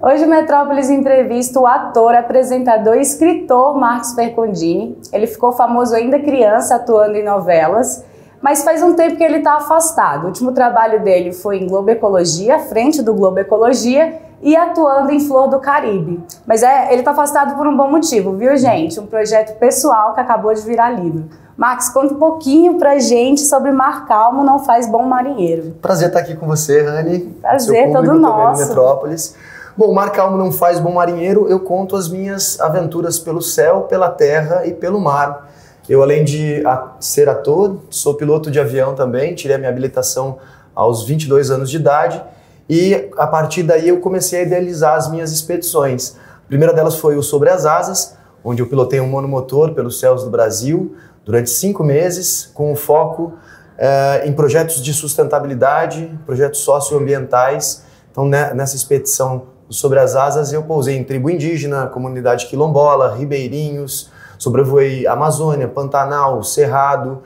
Hoje o Metrópolis entrevista o ator, apresentador e escritor Marcos Fercondini. Ele ficou famoso ainda criança, atuando em novelas, mas faz um tempo que ele está afastado. O último trabalho dele foi em Globo Ecologia, à frente do Globo Ecologia, e atuando em Flor do Caribe. Mas ele está afastado por um bom motivo, viu, gente? Um projeto pessoal que acabou de virar livro. Marcos, conta um pouquinho pra gente sobre Mar Calmo Não Faz Bom Marinheiro. Prazer estar aqui com você, Rani. Prazer, todo nosso. Metrópolis. Bom, Mar Calmo Não Faz Bom Marinheiro, eu conto as minhas aventuras pelo céu, pela terra e pelo mar. Eu, além de ser ator, sou piloto de avião também, tirei a minha habilitação aos 22 anos de idade e a partir daí eu comecei a idealizar as minhas expedições. A primeira delas foi o Sobre as Asas, onde eu pilotei um monomotor pelos céus do Brasil durante 5 meses, com foco em projetos de sustentabilidade, projetos socioambientais. Então, nessa expedição Sobre as Asas, eu pousei em tribo indígena, comunidade quilombola, ribeirinhos, sobrevoei Amazônia, Pantanal, Cerrado,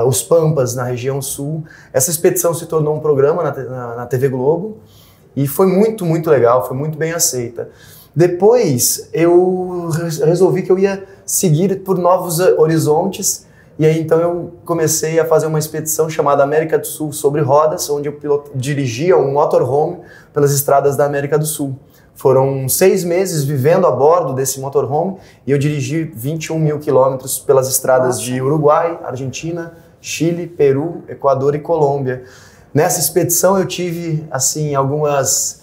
os Pampas na região sul. Essa expedição se tornou um programa na TV Globo e foi muito, muito legal, foi muito bem aceita. Depois eu resolvi que eu ia seguir por novos horizontes e aí então eu comecei a fazer uma expedição chamada América do Sul sobre rodas, onde eu dirigia um motorhome pelas estradas da América do Sul. Foram 6 meses vivendo a bordo desse motorhome e eu dirigi 21 mil quilômetros pelas estradas de Uruguai, Argentina, Chile, Peru, Equador e Colômbia. Nessa expedição eu tive assim algumas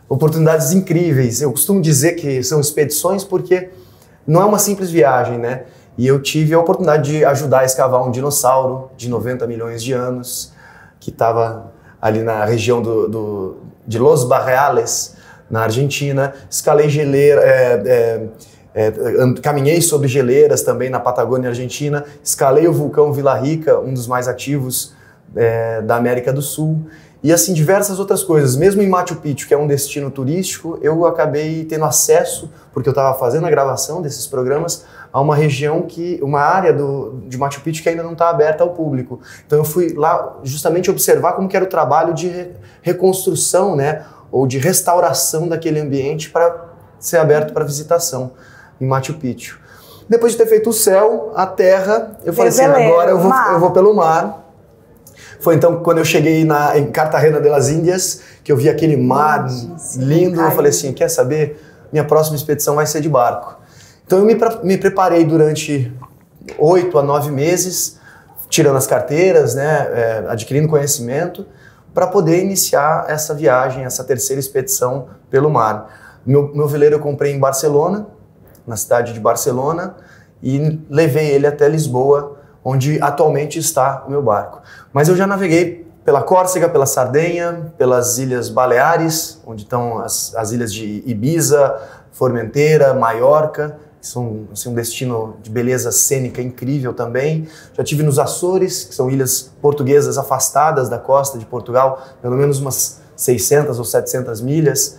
oportunidades incríveis. Eu costumo dizer que são expedições porque não é uma simples viagem, né? E eu tive a oportunidade de ajudar a escavar um dinossauro de 90 milhões de anos que estava ali na região de Los Barreales, na Argentina. Escalei geleira, caminhei sobre geleiras também na Patagônia Argentina. Escalei o vulcão Vila Rica, um dos mais ativos da América do Sul. E assim, diversas outras coisas. Mesmo em Machu Picchu, que é um destino turístico, eu acabei tendo acesso, porque eu estava fazendo a gravação desses programas, a uma região uma área de Machu Picchu que ainda não está aberta ao público. Então eu fui lá justamente observar como que era o trabalho de reconstrução, né, ou de restauração daquele ambiente para ser aberto para visitação em Machu Picchu. Depois de ter feito o céu, a terra, eu falei assim, agora eu vou pelo mar. Foi então quando eu cheguei em Cartagena de las Índias, que eu vi aquele mar lindo, eu falei assim, quer saber? Minha próxima expedição vai ser de barco. Então eu me preparei durante 8 a 9 meses, tirando as carteiras, né, adquirindo conhecimento, para poder iniciar essa viagem, essa terceira expedição pelo mar. Meu veleiro eu comprei em Barcelona, na cidade de Barcelona, e levei ele até Lisboa, onde atualmente está o meu barco. Mas eu já naveguei pela Córcega, pela Sardenha, pelas Ilhas Baleares, onde estão as ilhas de Ibiza, Formentera, Maiorca, que são assim, um destino de beleza cênica incrível também. Já estive nos Açores, que são ilhas portuguesas afastadas da costa de Portugal, pelo menos umas 600 ou 700 milhas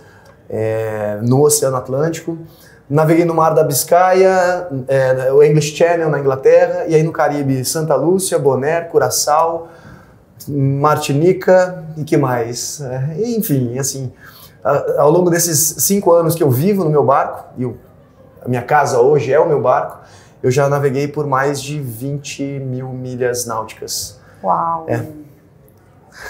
no Oceano Atlântico. Naveguei no Mar da Biscaia, o English Channel na Inglaterra, e aí no Caribe, Santa Lúcia, Bonaire, Curaçao, Martinica e que mais? Enfim, assim, ao longo desses 5 anos que eu vivo no meu barco, e a minha casa hoje é o meu barco, eu já naveguei por mais de 20 mil milhas náuticas. Uau!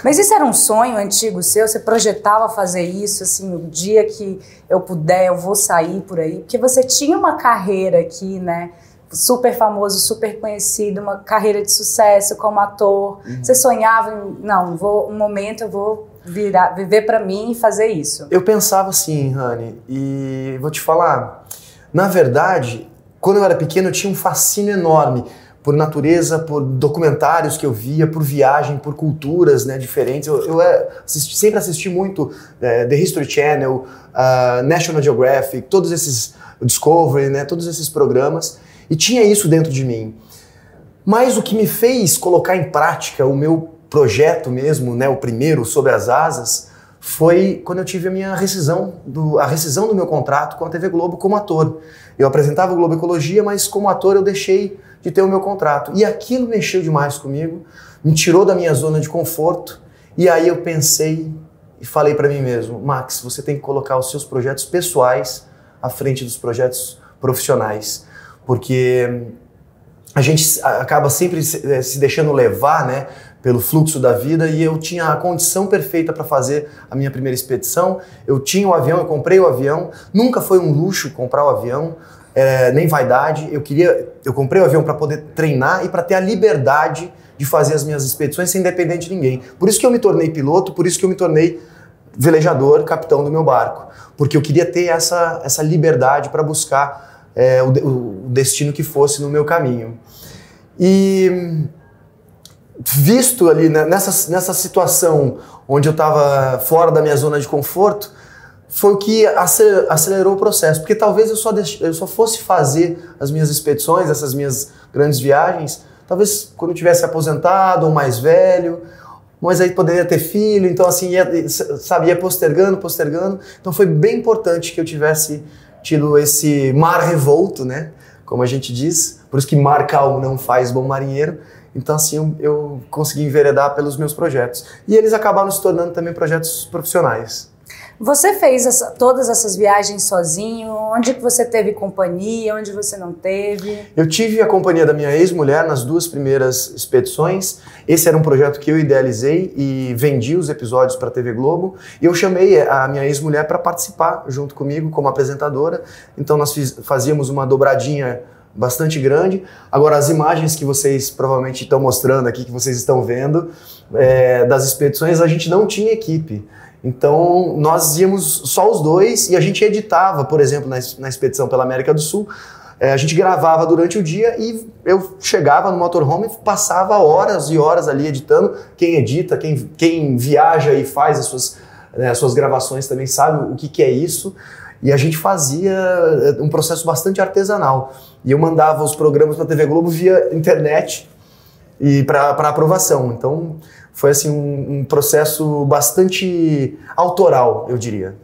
Mas isso era um sonho antigo seu? Você projetava fazer isso, assim, o dia que eu puder, eu vou sair por aí? Porque você tinha uma carreira aqui, né? Super famoso, super conhecido, uma carreira de sucesso como ator. Você sonhava em, não, um momento eu vou viver pra mim e fazer isso? Eu pensava assim, Rani, e vou te falar, na verdade, quando eu era pequeno eu tinha um fascínio enorme por natureza, por documentários que eu via, por viagem, por culturas, né, diferentes. Eu sempre assisti muito The History Channel, National Geographic, todos esses Discovery, né, todos esses programas, e tinha isso dentro de mim. Mas o que me fez colocar em prática o meu projeto mesmo, né, o primeiro, Sobre as Asas, foi quando eu tive a minha rescisão do meu contrato com a TV Globo como ator. Eu apresentava o Globo Ecologia, mas como ator eu deixei de ter o meu contrato. E aquilo mexeu demais comigo, me tirou da minha zona de conforto, e aí eu pensei e falei para mim mesmo, Max, você tem que colocar os seus projetos pessoais à frente dos projetos profissionais, porque a gente acaba sempre se deixando levar, né, pelo fluxo da vida, e eu tinha a condição perfeita para fazer a minha primeira expedição. Eu tinha o avião, eu comprei o avião, nunca foi um luxo comprar o avião, nem vaidade. Eu comprei o avião para poder treinar e para ter a liberdade de fazer as minhas expedições sem depender de ninguém. Por isso que eu me tornei piloto, por isso que eu me tornei velejador, capitão do meu barco, porque eu queria ter essa liberdade para buscar o destino que fosse no meu caminho. E visto ali nessa situação onde eu estava fora da minha zona de conforto, foi o que acelerou o processo, porque talvez eu só fosse fazer as minhas expedições, essas minhas grandes viagens, talvez quando eu tivesse aposentado ou mais velho, mas aí poderia ter filho, então assim, ia postergando. Então foi bem importante que eu tivesse tido esse mar revolto, né? Como a gente diz, por isso que mar calmo não faz bom marinheiro. Então assim, eu consegui enveredar pelos meus projetos. E eles acabaram se tornando também projetos profissionais. Você fez todas essas viagens sozinho? Onde que você teve companhia? Onde você não teve? Eu tive a companhia da minha ex-mulher nas 2 primeiras expedições. Esse era um projeto que eu idealizei e vendi os episódios para a TV Globo. E eu chamei a minha ex-mulher para participar junto comigo como apresentadora. Então nós fazíamos uma dobradinha bastante grande. Agora, as imagens que vocês provavelmente estão mostrando aqui, que vocês estão vendo, das expedições, a gente não tinha equipe. Então, nós íamos só os dois e a gente editava, por exemplo, na expedição pela América do Sul, a gente gravava durante o dia e eu chegava no motorhome e passava horas e horas ali editando. Quem edita, quem viaja e faz as suas gravações também sabe o que é isso. E a gente fazia um processo bastante artesanal. E eu mandava os programas para a TV Globo via internet e para aprovação. Então, foi assim um processo bastante autoral, eu diria.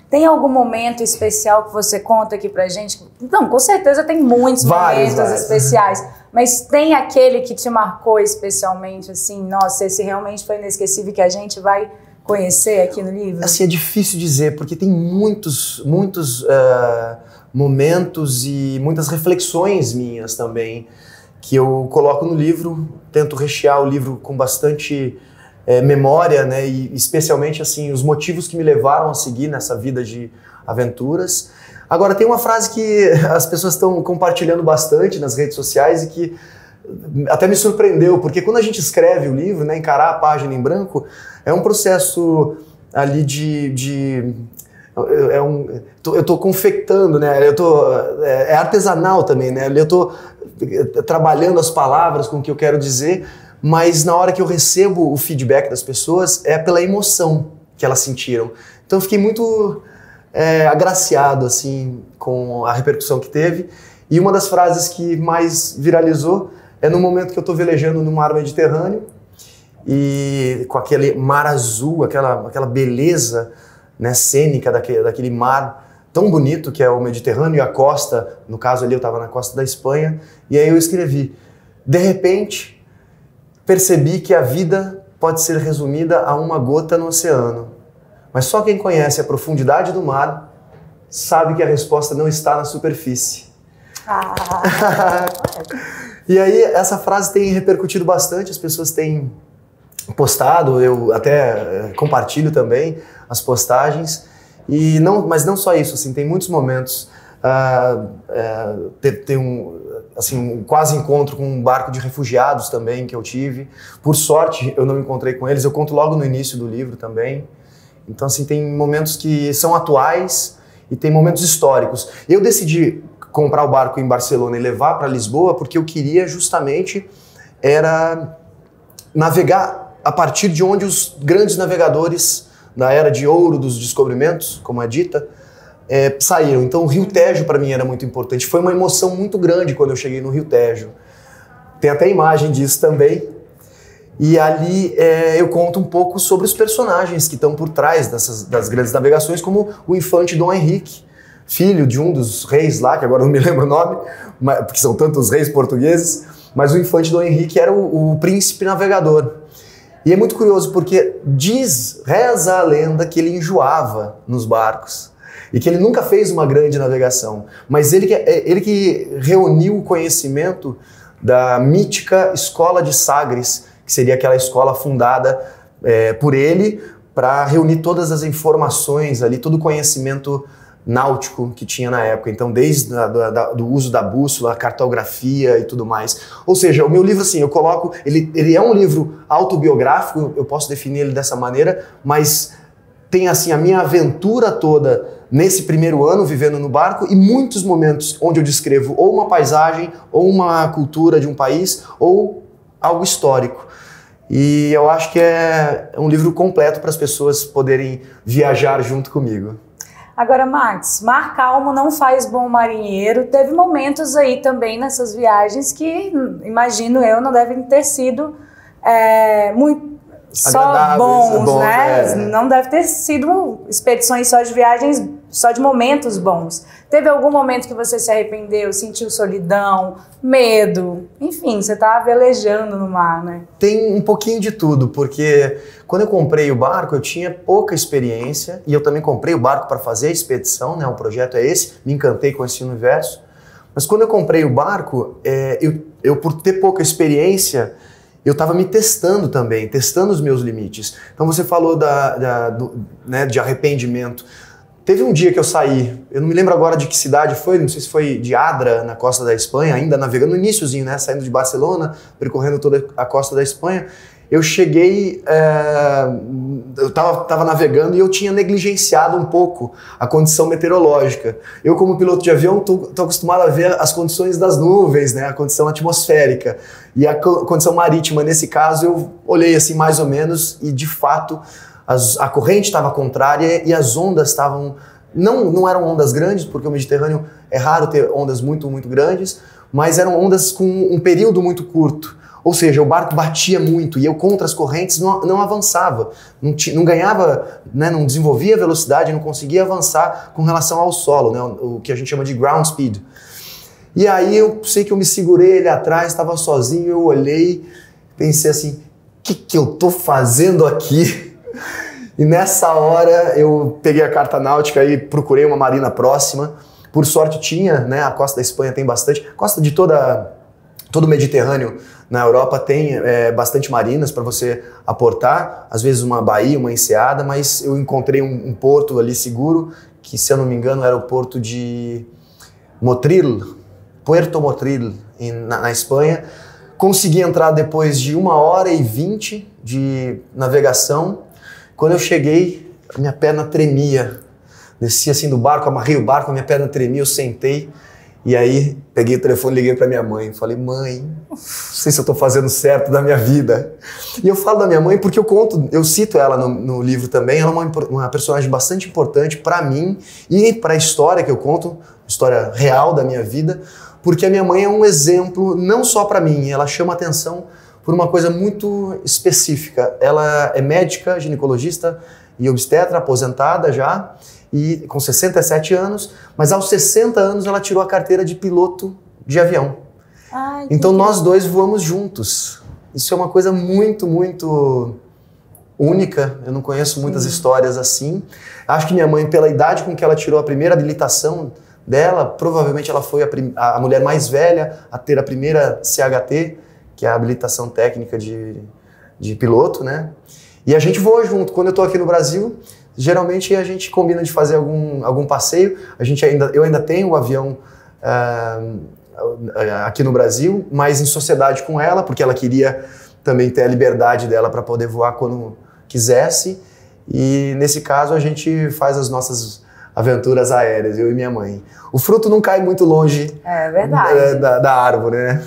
Tem algum momento especial que você conta aqui pra gente? Não, com certeza tem muitos momentos especiais, mas tem aquele que te marcou especialmente, assim, nossa, esse realmente foi inesquecível, que a gente vai conhecer aqui no livro? Assim, é difícil dizer, porque tem muitos momentos e muitas reflexões minhas também, que eu coloco no livro, tento rechear o livro com bastante memória, né, e especialmente assim, os motivos que me levaram a seguir nessa vida de aventuras. Agora, tem uma frase que as pessoas estão compartilhando bastante nas redes sociais e que até me surpreendeu, porque quando a gente escreve o livro, né, encarar a página em branco, é um processo ali eu estou confectando, né? É artesanal também, né? Eu estou trabalhando as palavras com o que eu quero dizer, mas na hora que eu recebo o feedback das pessoas, é pela emoção que elas sentiram. Então eu fiquei muito agraciado assim, com a repercussão que teve. E uma das frases que mais viralizou é no momento que eu estou velejando no mar Mediterrâneo e com aquele mar azul, aquela beleza, né, cênica daquele mar tão bonito que é o Mediterrâneo e a costa, no caso ali eu estava na costa da Espanha, e aí eu escrevi: de repente percebi que a vida pode ser resumida a uma gota no oceano, mas só quem conhece a profundidade do mar sabe que a resposta não está na superfície. E aí essa frase tem repercutido bastante, as pessoas têm postado, eu até compartilho também as postagens, mas não só isso, assim, tem muitos momentos. Tem um quase encontro com um barco de refugiados também que eu tive. Por sorte eu não encontrei com eles, eu conto logo no início do livro também. Então assim, tem momentos que são atuais e tem momentos históricos. Eu decidi comprar o barco em Barcelona e levar para Lisboa porque eu queria justamente navegar a partir de onde os grandes navegadores da era de ouro dos descobrimentos, como é dita, saíram. Então o Rio Tejo para mim era muito importante. Foi uma emoção muito grande quando eu cheguei no Rio Tejo. Tem até imagem disso também. E ali eu conto um pouco sobre os personagens que estão por trás das grandes navegações, como o infante Dom Henrique, filho de um dos reis lá, que agora não me lembro o nome, porque são tantos reis portugueses, mas o infante Dom Henrique era o príncipe navegador. E é muito curioso porque reza a lenda que ele enjoava nos barcos e que ele nunca fez uma grande navegação, mas ele que reuniu o conhecimento da mítica escola de Sagres, que seria aquela escola fundada por ele para reunir todas as informações ali, todo o conhecimento náutico que tinha na época. Então, desde do uso da bússola, cartografia e tudo mais. Ou seja, o meu livro, assim, eu coloco... Ele é um livro autobiográfico, eu posso definir ele dessa maneira, mas tem, assim, a minha aventura toda nesse primeiro ano vivendo no barco e muitos momentos onde eu descrevo ou uma paisagem, ou uma cultura de um país, ou algo histórico. E eu acho que é um livro completo para as pessoas poderem viajar junto comigo. Agora, Max, mar calmo não faz bom marinheiro. Teve momentos aí também nessas viagens que, imagino eu, não devem ter sido muito só bons, né? Não deve ter sido expedições só de viagens, só de momentos bons. Teve algum momento que você se arrependeu, sentiu solidão, medo? Enfim, você tá velejando no mar, né? Tem um pouquinho de tudo, porque quando eu comprei o barco, eu tinha pouca experiência e eu também comprei o barco para fazer a expedição, né? O projeto é esse, me encantei com esse universo. Mas quando eu comprei o barco, eu por ter pouca experiência, eu estava me testando também, testando os meus limites. Então você falou né, de arrependimento. Teve um dia que eu saí, eu não me lembro agora de que cidade foi, não sei se foi de Adra, na costa da Espanha, ainda navegando no iniciozinho, né, saindo de Barcelona, percorrendo toda a costa da Espanha. Eu cheguei, eu tava navegando e eu tinha negligenciado um pouco a condição meteorológica. Eu, como piloto de avião, tô acostumado a ver as condições das nuvens, né, a condição atmosférica. E a condição marítima, nesse caso, eu olhei assim mais ou menos e, de fato, a corrente estava contrária e as ondas estavam... Não eram ondas grandes, porque o Mediterrâneo é raro ter ondas muito, muito grandes, mas eram ondas com um período muito curto. Ou seja, o barco batia muito e eu contra as correntes não avançava, não ganhava, né, não desenvolvia velocidade, não conseguia avançar com relação ao solo, né, o que a gente chama de ground speed. E aí eu sei que eu me segurei ali atrás, estava sozinho, eu olhei, pensei assim, o que eu tô fazendo aqui? E nessa hora eu peguei a carta náutica e procurei uma marina próxima. Por sorte tinha, né, a costa da Espanha tem bastante, a costa de todo o Mediterrâneo na Europa tem bastante marinas para você aportar, às vezes uma baía, uma enseada, mas eu encontrei um porto ali seguro, que se eu não me engano era o porto de Motril, Puerto Motril, na Espanha. Consegui entrar depois de 1h20 de navegação. Quando eu cheguei, a minha perna tremia. Desci assim do barco, amarrei o barco, a minha perna tremia, eu sentei. E aí, peguei o telefone e liguei pra minha mãe. Falei, mãe, não sei se eu tô fazendo certo da minha vida. E eu falo da minha mãe porque eu cito ela no livro também. Ela é uma personagem bastante importante pra mim e pra história que eu conto, história real da minha vida, porque a minha mãe é um exemplo não só pra mim, ela chama atenção por uma coisa muito específica. Ela é médica, ginecologista e obstetra, aposentada já, e com 67 anos, mas aos 60 anos ela tirou a carteira de piloto de avião. Ai, então nós dois voamos juntos. Isso é uma coisa muito, muito única. Eu não conheço muitas histórias assim. Acho que minha mãe, pela idade com que ela tirou a primeira habilitação dela, provavelmente ela foi a mulher mais velha a ter a primeira CHT, que é a habilitação técnica de piloto, né? E a gente voa junto. Quando eu estou aqui no Brasil, geralmente a gente combina de fazer algum passeio. Eu ainda tenho o avião aqui no Brasil, mas em sociedade com ela, porque ela queria também ter a liberdade dela para poder voar quando quisesse. E nesse caso a gente faz as nossas aventuras aéreas, eu e minha mãe. O fruto não cai muito longe da árvore, né?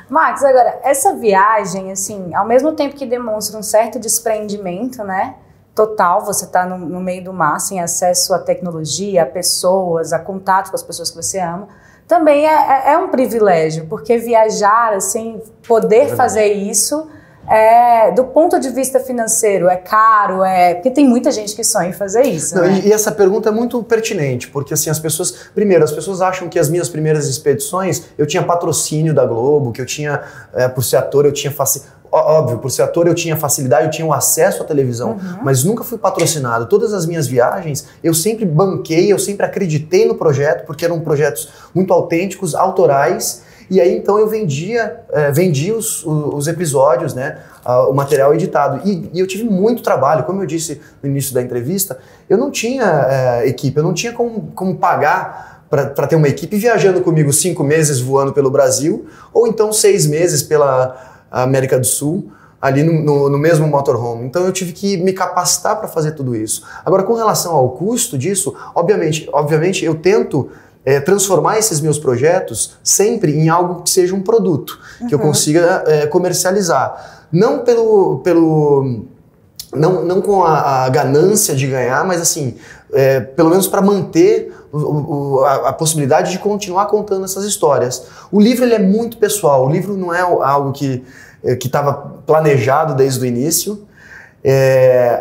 Max, agora, essa viagem, assim, ao mesmo tempo que demonstra um certo desprendimento, né? Total, você está no meio do mar, sem acesso à tecnologia, a pessoas, a contato com as pessoas que você ama, também é um privilégio, porque viajar, assim, poder fazer isso, do ponto de vista financeiro, é caro, porque tem muita gente que sonha em fazer isso. Não, né? E essa pergunta é muito pertinente, porque assim, as pessoas acham que as minhas primeiras expedições, eu tinha patrocínio da Globo, que eu tinha, por ser ator, eu tinha óbvio, por ser ator eu tinha facilidade, eu tinha o acesso à televisão, mas nunca fui patrocinado. Todas as minhas viagens, eu sempre banquei, eu sempre acreditei no projeto, porque eram projetos muito autênticos, autorais, e aí então eu vendia os episódios, né, o material editado. E eu tive muito trabalho, como eu disse no início da entrevista, eu não tinha equipe, eu não tinha como pagar para ter uma equipe viajando comigo 5 meses voando pelo Brasil, ou então 6 meses pela América do Sul, ali no mesmo motorhome. Então eu tive que me capacitar para fazer tudo isso. Agora, com relação ao custo disso, obviamente eu tento transformar esses meus projetos sempre em algo que seja um produto, que eu consiga comercializar. Não não com a ganância de ganhar, mas assim, pelo menos para manter a possibilidade de continuar contando essas histórias. O livro ele é muito pessoal, o livro não é algo que estava planejado desde o início.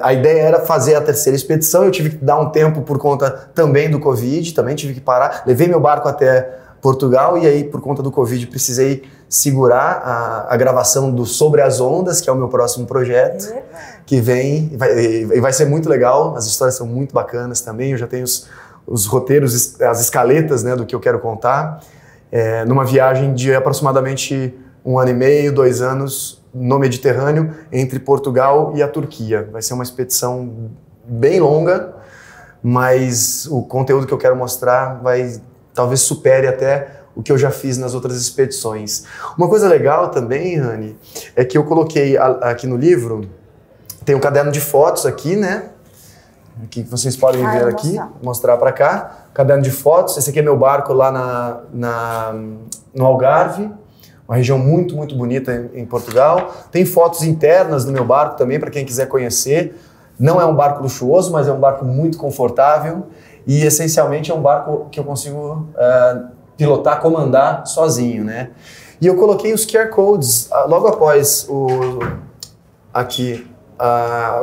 A ideia era fazer a 3ª expedição, eu tive que dar um tempo por conta também do Covid, também tive que parar, levei meu barco até Portugal e aí por conta do Covid precisei segurar a gravação do Sobre as Ondas, que é o meu próximo projeto, que vem e vai ser muito legal, as histórias são muito bacanas também, eu já tenho os roteiros, as escaletas, né, do que eu quero contar, numa viagem de aproximadamente 1 ano e meio, 2 anos, no Mediterrâneo, entre Portugal e a Turquia. Vai ser uma expedição bem longa, mas o conteúdo que eu quero mostrar talvez supere até o que eu já fiz nas outras expedições. Uma coisa legal também, Rani, é que eu coloquei aqui no livro, tem um caderno de fotos aqui, né? Aqui que vocês podem ver aqui, mostrar para cá. Caderno de fotos, esse aqui é meu barco lá no Algarve, uma região muito, muito bonita em Portugal. Tem fotos internas do meu barco também, para quem quiser conhecer. Não é um barco luxuoso, mas é um barco muito confortável e, essencialmente, é um barco que eu consigo pilotar, comandar sozinho, né? E eu coloquei os QR Codes logo após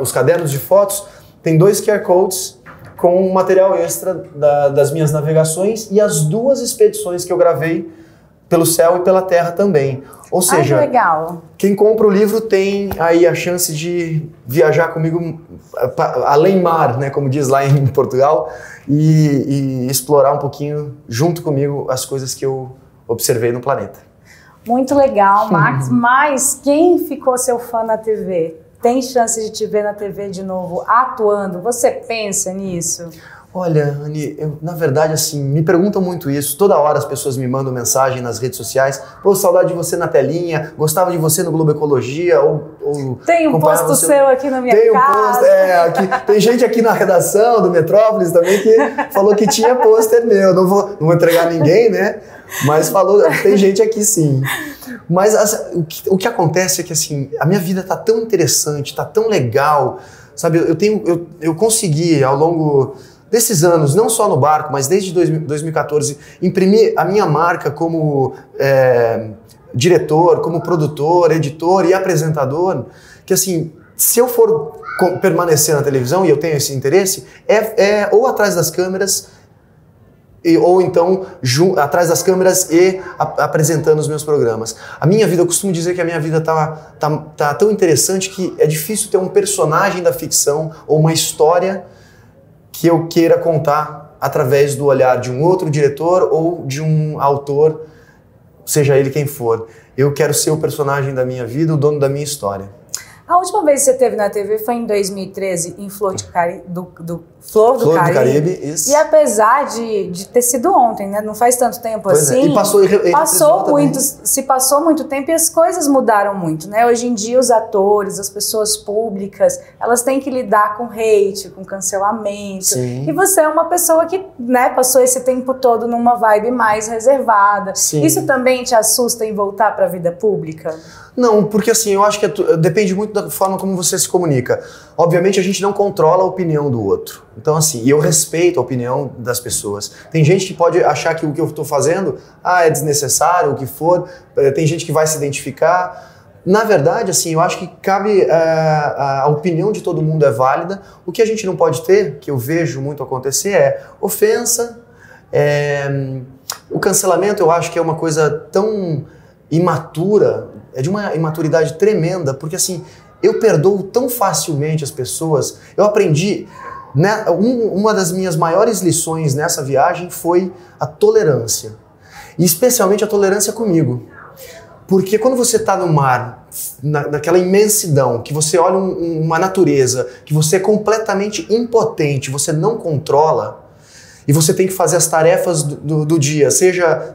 os cadernos de fotos. Tem 2 QR Codes com material extra das minhas navegações e as 2 expedições que eu gravei pelo céu e pela terra também. Ou seja, que legal. Quem compra o livro tem aí a chance de viajar comigo além mar, né, como diz lá em Portugal, e explorar um pouquinho junto comigo as coisas que eu observei no planeta. Muito legal, Max. Mas quem ficou seu fã na TV? Tem chance de te ver na TV de novo atuando? Você pensa nisso? Olha, Anny, na verdade, assim, me perguntam muito isso. Toda hora as pessoas me mandam mensagem nas redes sociais. Pô, saudade de você na telinha, gostava de você no Globo Ecologia. Tem um posto seu aqui na minha casa. Tem um posto, tem gente aqui na redação do Metrópolis também que falou que tinha pôster meu. Não vou entregar ninguém, né? Mas tem gente aqui sim. Mas o que acontece é que, assim, a minha vida tá tão interessante, tá tão legal, sabe? Eu consegui, ao longo desses anos, não só no barco, mas desde 2014, imprimir a minha marca como diretor, como produtor, editor e apresentador, que assim, se eu for permanecer na televisão e eu tenho esse interesse, ou atrás das câmeras, ou então atrás das câmeras e apresentando os meus programas. A minha vida, eu costumo dizer que a minha vida tá tão interessante que é difícil ter um personagem da ficção ou uma história que eu queira contar através do olhar de um outro diretor ou de um autor, seja ele quem for. Eu quero ser o personagem da minha vida, o dono da minha história. A última vez que você esteve na TV foi em 2013, em Flor do Caribe. Isso. E apesar de ter sido ontem, né? Não faz tanto tempo assim. Se passou muito tempo e as coisas mudaram muito, né? Hoje em dia os atores, as pessoas públicas, elas têm que lidar com hate, com cancelamento. Sim. E você é uma pessoa que, né, passou esse tempo todo numa vibe mais reservada. Sim. Isso também te assusta em voltar para a vida pública? Não, porque assim, eu acho que depende muito da forma como você se comunica. Obviamente a gente não controla a opinião do outro. Então assim, eu respeito a opinião das pessoas. Tem gente que pode achar que o que eu estou fazendo é desnecessário, o que for. Tem gente que vai se identificar. Na verdade, assim, eu acho que cabe... a opinião de todo mundo é válida. O que a gente não pode ter, que eu vejo muito acontecer, é ofensa. O cancelamento eu acho que é uma coisa tão imatura, é de uma imaturidade tremenda, porque assim, eu perdoo tão facilmente as pessoas. Eu aprendi, né, uma das minhas maiores lições nessa viagem foi a tolerância, e especialmente a tolerância comigo. Porque quando você está no mar, naquela imensidão, que você olha uma natureza, que você é completamente impotente, você não controla, e você tem que fazer as tarefas do dia, seja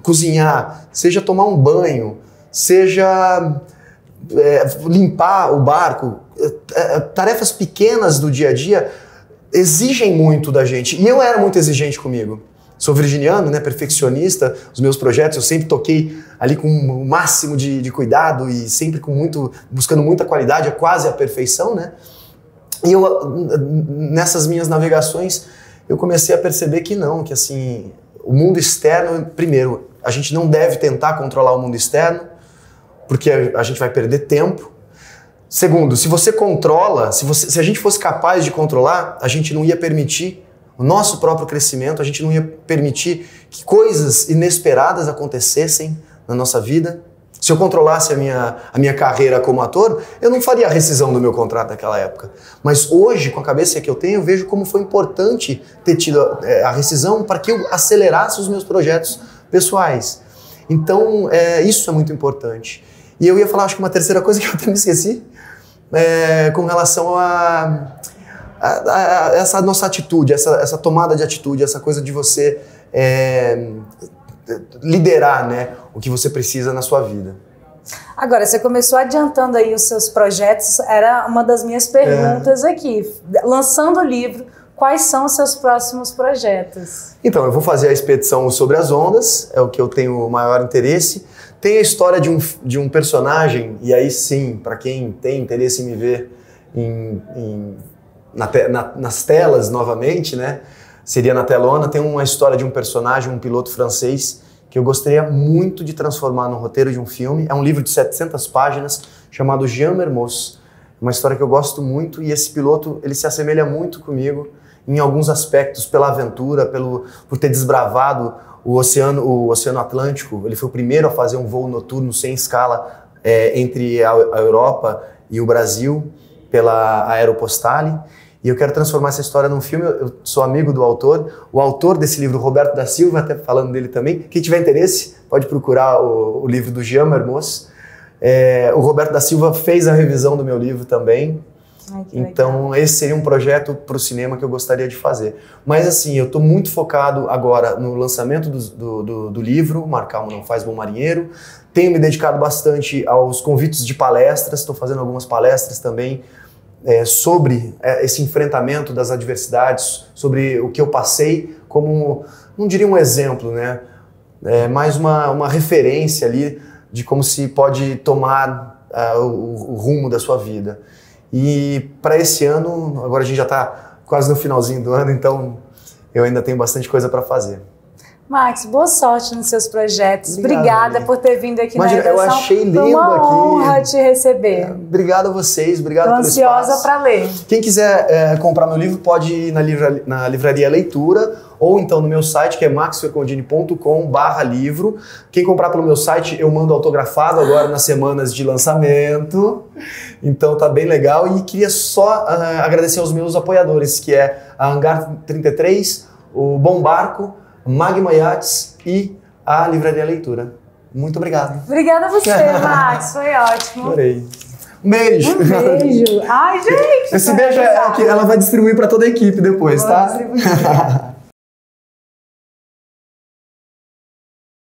cozinhar, seja tomar um banho, seja limpar o barco, tarefas pequenas do dia a dia exigem muito da gente. E eu era muito exigente comigo. Sou virginiano, né, perfeccionista, os meus projetos eu sempre toquei ali com o máximo de cuidado e sempre buscando muita qualidade, quase a perfeição, né? E nessas minhas navegações, eu comecei a perceber que não, que assim, o mundo externo, primeiro, a gente não deve tentar controlar o mundo externo, porque a gente vai perder tempo. Segundo, se você controla, se a gente fosse capaz de controlar, a gente não ia permitir o nosso próprio crescimento, a gente não ia permitir que coisas inesperadas acontecessem na nossa vida. Se eu controlasse a minha carreira como ator, eu não faria a rescisão do meu contrato naquela época. Mas hoje, com a cabeça que eu tenho, eu vejo como foi importante ter tido a rescisão para que eu acelerasse os meus projetos pessoais. Então, isso é muito importante. E eu ia falar, acho que uma terceira coisa que eu até me esqueci, com relação a essa nossa atitude, essa tomada de atitude, essa coisa de você liderar, né, o que você precisa na sua vida. Agora, você começou adiantando aí os seus projetos, era uma das minhas perguntas aqui. Lançando o livro, quais são os seus próximos projetos? Então, eu vou fazer a expedição sobre as ondas, é o que eu tenho o maior interesse. Tem a história de um personagem, e aí sim, para quem tem interesse em me ver nas telas novamente, né? Seria na telona, tem uma história de um personagem, um piloto francês, que eu gostaria muito de transformar no roteiro de um filme. É um livro de 700 páginas, chamado Jean Mermoz. Uma história que eu gosto muito, e esse piloto, ele se assemelha muito comigo em alguns aspectos, pela aventura, por ter desbravado o Oceano Atlântico. Ele foi o primeiro a fazer um voo noturno sem escala entre a Europa e o Brasil, pela Aeropostale. E eu quero transformar essa história num filme. Eu sou amigo do autor. O autor desse livro, Roberto da Silva, até falando dele também. Quem tiver interesse, pode procurar o livro do Jean Mermoz. O Roberto da Silva fez a revisão do meu livro também. Ai, então, esse seria um projeto para o cinema que eu gostaria de fazer. Mas assim, eu estou muito focado agora no lançamento do livro, Mar Calmo Não Faz Bom Marinheiro. Tenho me dedicado bastante aos convites de palestras. Estou fazendo algumas palestras também sobre esse enfrentamento das adversidades, sobre o que eu passei, como, não diria um exemplo, né? Mais uma referência ali de como se pode tomar o rumo da sua vida. E para esse ano, agora a gente já está quase no finalzinho do ano, então eu ainda tenho bastante coisa para fazer. Max, boa sorte nos seus projetos. Obrigado, obrigada amiga. por ter vindo aqui Imagina, na redação. eu achei lindo Foi uma aqui. honra te receber. Obrigado a vocês, obrigado Estou pelo espaço. ansiosa para ler. Quem quiser comprar meu livro pode ir na livraria Leitura, ou então no meu site, que é maxfercondini.com/livro. Quem comprar pelo meu site, eu mando autografado agora nas semanas de lançamento. Então tá bem legal. E queria só agradecer aos meus apoiadores, que é a Hangar 33, o Bom Barco, Magma Yachts e a Livraria Leitura. Muito obrigado. Obrigada a você, Max. Foi ótimo. Adorei. Um beijo. Um beijo. Ai, gente. Esse beijo é que ela vai distribuir para toda a equipe depois, Vou tá? distribuir.